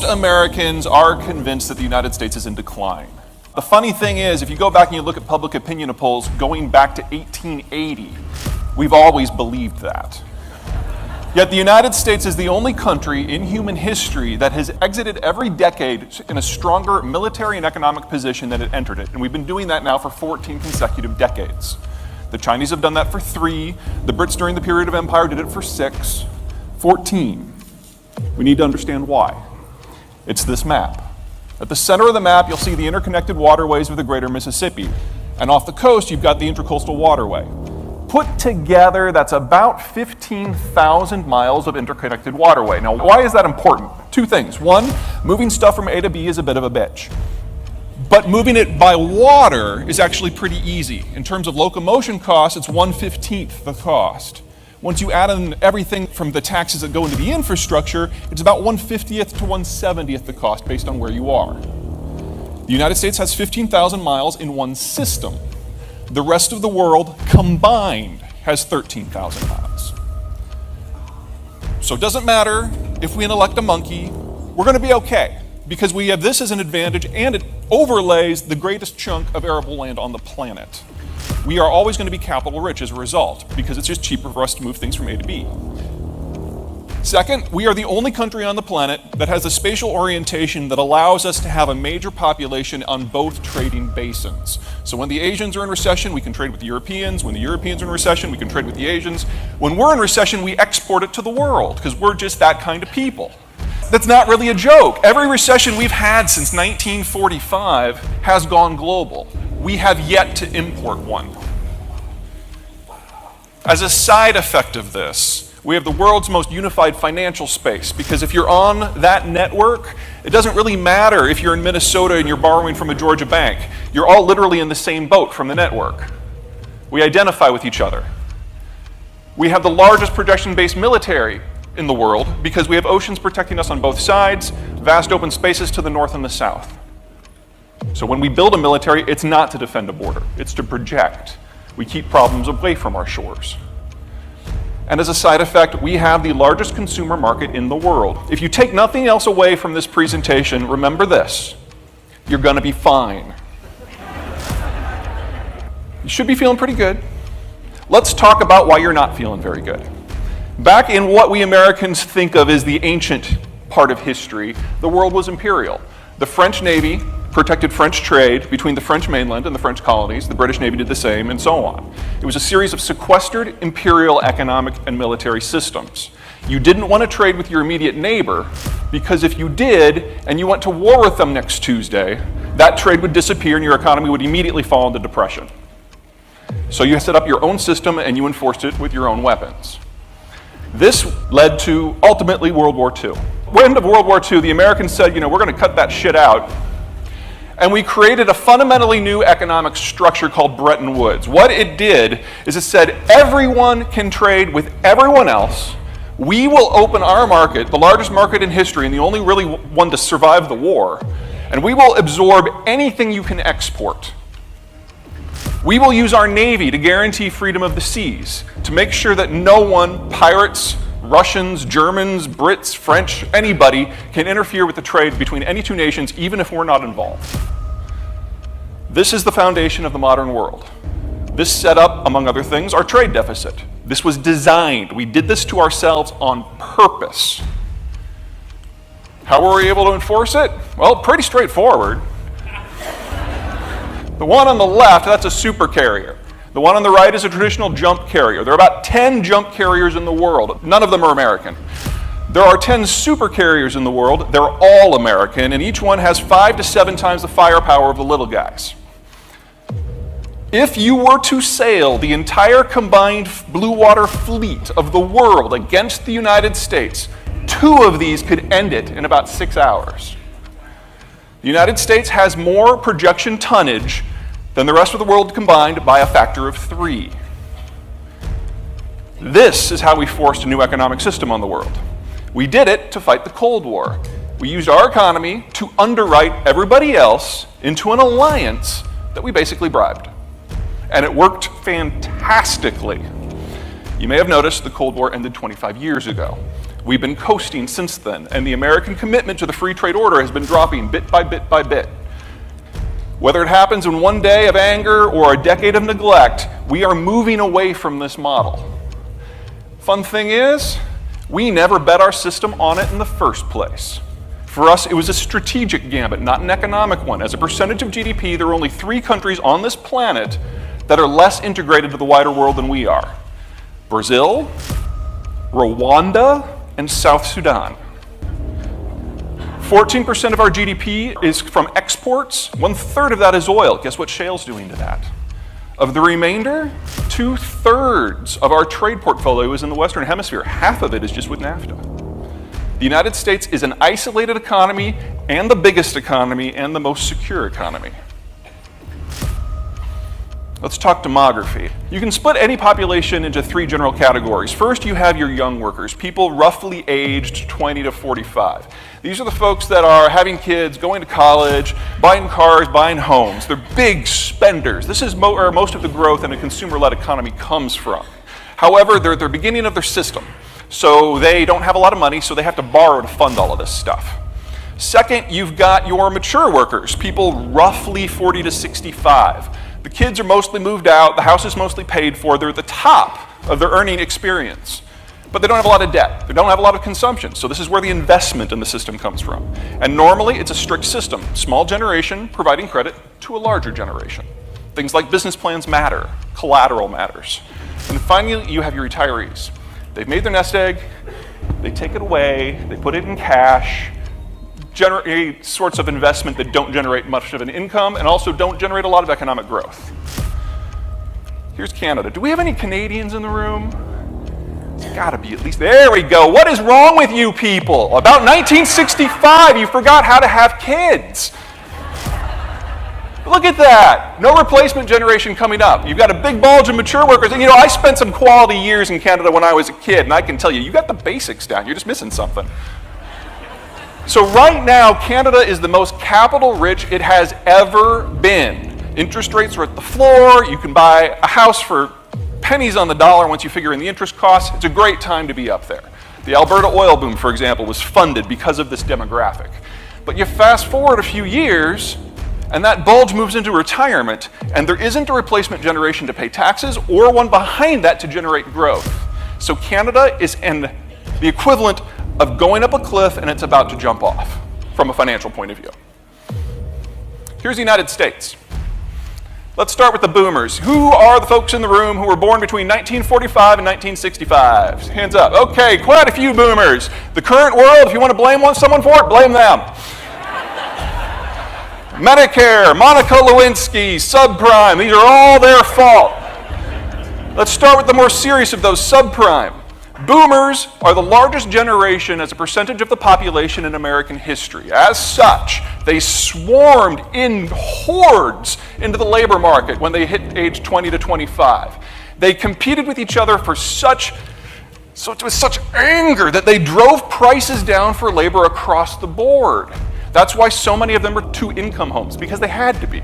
Americans are convinced that the United States is in decline. The funny thing is, if you go back and you look at public opinion polls going back to 1880, we've always believed that. Yet the United States is the only country in human history that has exited every decade in a stronger military and economic position than it entered it. And we've been doing that now for 14 consecutive decades. The Chinese have done that for 3. The Brits during the period of empire did it for 6. 14. We need to understand why. It's this map. At the center of the map, you'll see the interconnected waterways of the greater Mississippi. And off the coast, you've got the Intracoastal Waterway. Put together, that's about 15,000 miles of interconnected waterway. Now, why is that important? 2 things. 1, moving stuff from A to B is a bit of a bitch. But moving it by water is actually pretty easy. In terms of locomotion costs, it's 1/15 the cost. Once you add in everything from the taxes that go into the infrastructure, it's about 1/50th to 1/70th the cost based on where you are. The United States has 15,000 miles in one system. The rest of the world combined has 13,000 miles. So it doesn't matter if we elect a monkey, we're going to be okay, because we have this as an advantage and it overlays the greatest chunk of arable land on the planet. We are always going to be capital rich as a result, because it's just cheaper for us to move things from A to B. Second, we are the only country on the planet that has a spatial orientation that allows us to have a major population on both trading basins. So when the Asians are in recession, we can trade with the Europeans. When the Europeans are in recession, we can trade with the Asians. When we're in recession, we export it to the world, because we're just that kind of people. That's not really a joke. Every recession we've had since 1945 has gone global. We have yet to import one. As a side effect of this, we have the world's most unified financial space, because if you're on that network, it doesn't really matter if you're in Minnesota and you're borrowing from a Georgia bank. You're all literally in the same boat from the network. We identify with each other. We have the largest projection-based military in the world because we have oceans protecting us on both sides, vast open spaces to the north and the south. So when we build a military, it's not to defend a border, it's to project. We keep problems away from our shores. And as a side effect, we have the largest consumer market in the world. If you take nothing else away from this presentation, remember this: you're gonna be fine. You should be feeling pretty good. Let's talk about why you're not feeling very good. Back in what we Americans think of as the ancient part of history, the world was imperial. The French Navy protected French trade between the French mainland and the French colonies. The British Navy did the same, and so on. It was a series of sequestered imperial economic and military systems. You didn't want to trade with your immediate neighbor, because if you did, and you went to war with them next Tuesday, that trade would disappear and your economy would immediately fall into depression. So you set up your own system and you enforced it with your own weapons. This led to, ultimately, World War II. At the end of World War II, the Americans said, we're going to cut that shit out. And we created a fundamentally new economic structure called Bretton Woods. What it did is it said everyone can trade with everyone else. We will open our market, the largest market in history and the only really one to survive the war, and we will absorb anything you can export. We will use our Navy to guarantee freedom of the seas, to make sure that no one, pirates, Russians, Germans, Brits, French, anybody can interfere with the trade between any 2 nations, even if we're not involved. This is the foundation of the modern world. This set up, among other things, our trade deficit. This was designed. We did this to ourselves on purpose. How were we able to enforce it? Well, pretty straightforward. The one on the left, that's a super carrier. The one on the right is a traditional jump carrier. There are about 10 jump carriers in the world. None of them are American. There are 10 super carriers in the world. They're all American, and each one has 5 to 7 times the firepower of the little guys. If you were to sail the entire combined blue water fleet of the world against the United States, 2 of these could end it in about 6 hours. The United States has more projection tonnage than the rest of the world combined by a factor of 3. This is how we forced a new economic system on the world. We did it to fight the Cold War. We used our economy to underwrite everybody else into an alliance that we basically bribed. And it worked fantastically. You may have noticed the Cold War ended 25 years ago. We've been coasting since then, and the American commitment to the free trade order has been dropping bit by bit by bit. Whether it happens in one day of anger or a decade of neglect, we are moving away from this model. Fun thing is, we never bet our system on it in the first place. For us, it was a strategic gambit, not an economic one. As a percentage of GDP, there are only 3 countries on this planet that are less integrated to the wider world than we are: Brazil, Rwanda, and South Sudan. 14% of our GDP is from exports. 1/3 of that is oil. Guess what shale's doing to that? Of the remainder, 2/3 of our trade portfolio is in the Western Hemisphere. Half of it is just with NAFTA. The United States is an isolated economy and the biggest economy and the most secure economy. Let's talk demography. You can split any population into 3 general categories. First, you have your young workers, people roughly aged 20 to 45. These are the folks that are having kids, going to college, buying cars, buying homes. They're big spenders. This is where most of the growth in a consumer-led economy comes from. However, they're at the beginning of their system. So they don't have a lot of money, so they have to borrow to fund all of this stuff. Second, you've got your mature workers, people roughly 40 to 65. The kids are mostly moved out, the house is mostly paid for, they're at the top of their earning experience. But they don't have a lot of debt, they don't have a lot of consumption, so this is where the investment in the system comes from. And normally it's a strict system, small generation providing credit to a larger generation. Things like business plans matter, collateral matters. And finally, you have your retirees. They've made their nest egg, they take it away, they put it in cash, generate sorts of investment that don't generate much of an income and also don't generate a lot of economic growth. Here's Canada. Do we have any Canadians in the room? There's gotta be at least, there we go. What is wrong with you people? About 1965, you forgot how to have kids. Look at that. No replacement generation coming up. You've got a big bulge of mature workers. And I spent some quality years in Canada when I was a kid, and I can tell you, you got the basics down. You're just missing something. So right now, Canada is the most capital rich it has ever been. Interest rates are at the floor. You can buy a house for pennies on the dollar once you figure in the interest costs. It's a great time to be up there. The Alberta oil boom, for example, was funded because of this demographic. But you fast forward a few years, and that bulge moves into retirement, and there isn't a replacement generation to pay taxes or one behind that to generate growth. So Canada is in the equivalent of going up a cliff and it's about to jump off from a financial point of view. Here's the United States. Let's start with the boomers. Who are the folks in the room who were born between 1945 and 1965? Hands up. Okay, quite a few boomers. The current world, if you want to blame someone for it, blame them. Medicare, Monica Lewinsky, subprime, these are all their fault. Let's start with the more serious of those, subprime. Boomers are the largest generation as a percentage of the population in American history. As such, they swarmed in hordes into the labor market when they hit age 20 to 25. They competed with each other with such anger that they drove prices down for labor across the board. That's why so many of them are 2-income homes, because they had to be.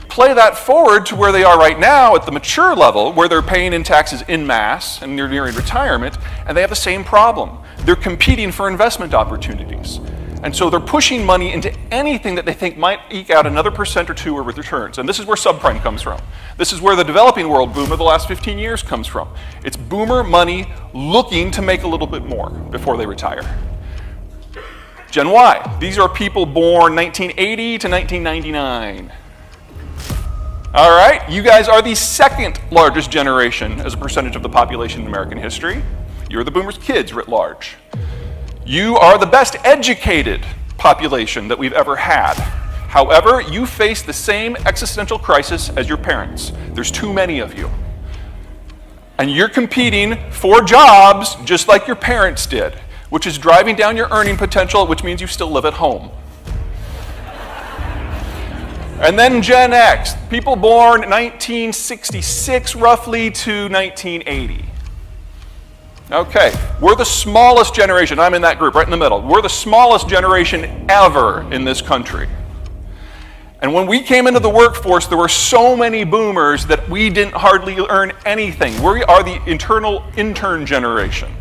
Play that forward to where they are right now at the mature level, where they're paying in taxes en masse and they're nearing retirement, and they have the same problem. They're competing for investment opportunities. And so they're pushing money into anything that they think might eke out another % or 2 of returns. And this is where subprime comes from. This is where the developing world boom of the last 15 years comes from. It's boomer money looking to make a little bit more before they retire. Gen Y, these are people born 1980 to 1999. All right, you guys are the second largest generation as a percentage of the population in American history. You're the boomers' kids writ large. You are the best educated population that we've ever had. However, you face the same existential crisis as your parents. There's too many of you. And you're competing for jobs just like your parents did, which is driving down your earning potential, which means you still live at home. And then Gen X, people born 1966 roughly to 1980. Okay, we're the smallest generation. I'm in that group, right in the middle. We're the smallest generation ever in this country. And when we came into the workforce, there were so many boomers that we didn't hardly earn anything. We are the eternal intern generation.